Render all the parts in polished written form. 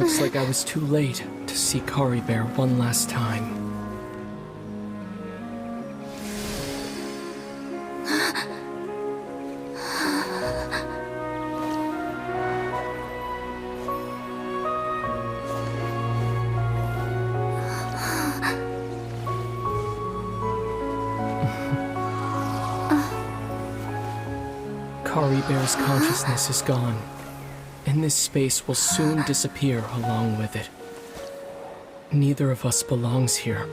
Looks like I was too late to see Bear one last time. Bear's consciousness is gone, and this space will soon disappear along with it. Neither of us belongs here.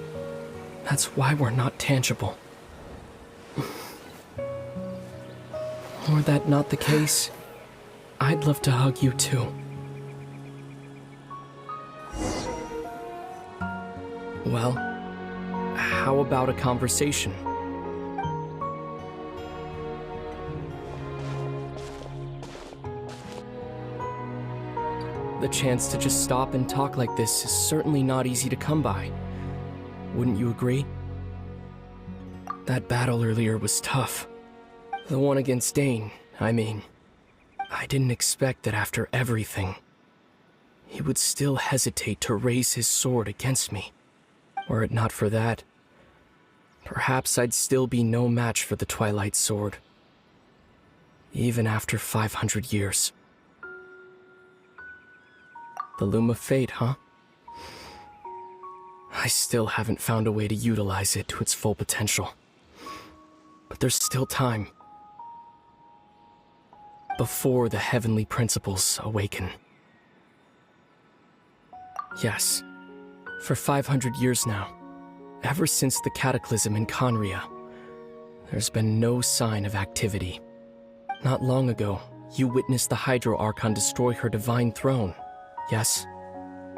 That's why we're not tangible. Were that not the case, I'd love to hug you too. Well, how about a conversation? The chance to just stop and talk like this is certainly not easy to come by. Wouldn't you agree? That battle earlier was tough. The one against Dane, I mean. I didn't expect that after everything, he would still hesitate to raise his sword against me. Were it not for that, perhaps I'd still be no match for the Twilight Sword. Even after 500 years. The Loom of Fate, huh? I still haven't found a way to utilize it to its full potential. But there's still time. Before the heavenly principles awaken. Yes, for 500 years now, ever since the cataclysm in Conria, there's been no sign of activity. Not long ago, you witnessed the Hydro Archon destroy her divine throne. Yes,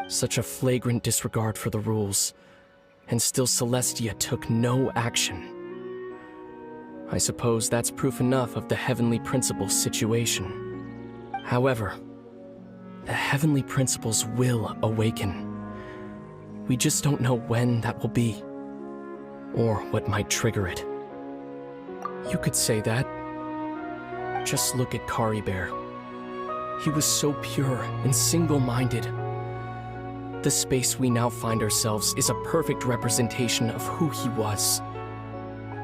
such a flagrant disregard for the rules, and still Celestia took no action. I suppose that's proof enough of the Heavenly Principles situation. However, the Heavenly Principles will awaken. We just don't know when that will be, or what might trigger it. You could say that. Just look at Bear. He was so pure and single-minded. The space we now find ourselves is a perfect representation of who he was.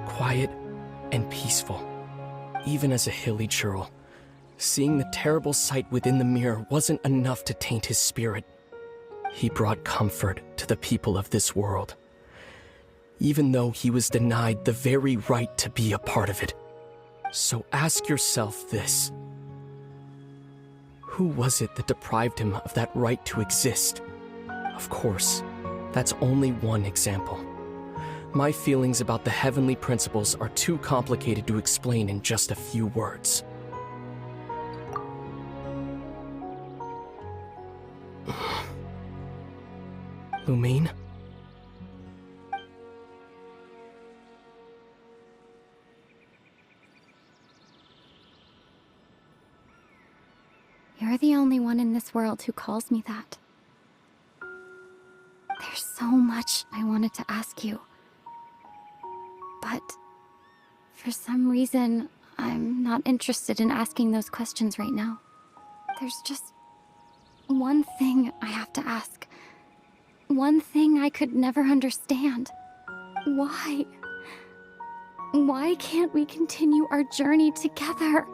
Quiet and peaceful. Even as a hilly churl, seeing the terrible sight within the mirror wasn't enough to taint his spirit. He brought comfort to the people of this world, even though he was denied the very right to be a part of it. So ask yourself this. Who was it that deprived him of that right to exist? Of course, that's only one example. My feelings about the heavenly principles are too complicated to explain in just a few words. Lumine? You're the only one in this world who calls me that. There's so much I wanted to ask you. But for some reason, I'm not interested in asking those questions right now. There's just one thing I have to ask. One thing I could never understand. Why? Why can't we continue our journey together?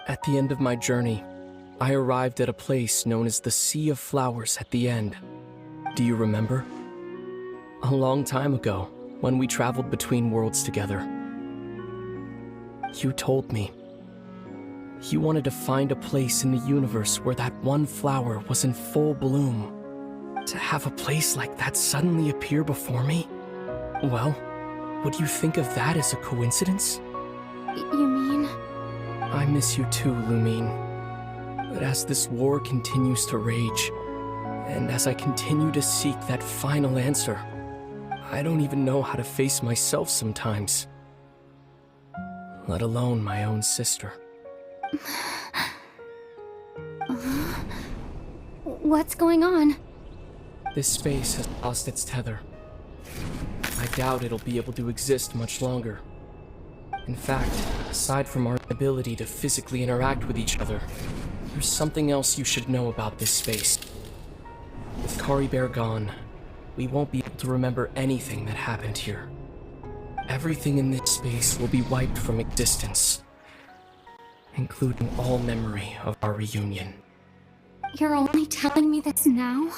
At the end of my journey, I arrived at a place known as the Sea of Flowers at the end. Do you remember? A long time ago, when we traveled between worlds together. You told me. You wanted to find a place in the universe where that one flower was in full bloom. To have a place like that suddenly appear before me? Well, would you think of that as a coincidence? You mean? I miss you too, Lumine. But as this war continues to rage, and as I continue to seek that final answer, I don't even know how to face myself sometimes. Let alone my own sister. What's going on? This space has lost its tether. I doubt it'll be able to exist much longer. In fact, aside from our ability to physically interact with each other, there's something else you should know about this space. With Kari Bear gone, we won't be able to remember anything that happened here. Everything in this space will be wiped from existence, including all memory of our reunion. You're only telling me this now?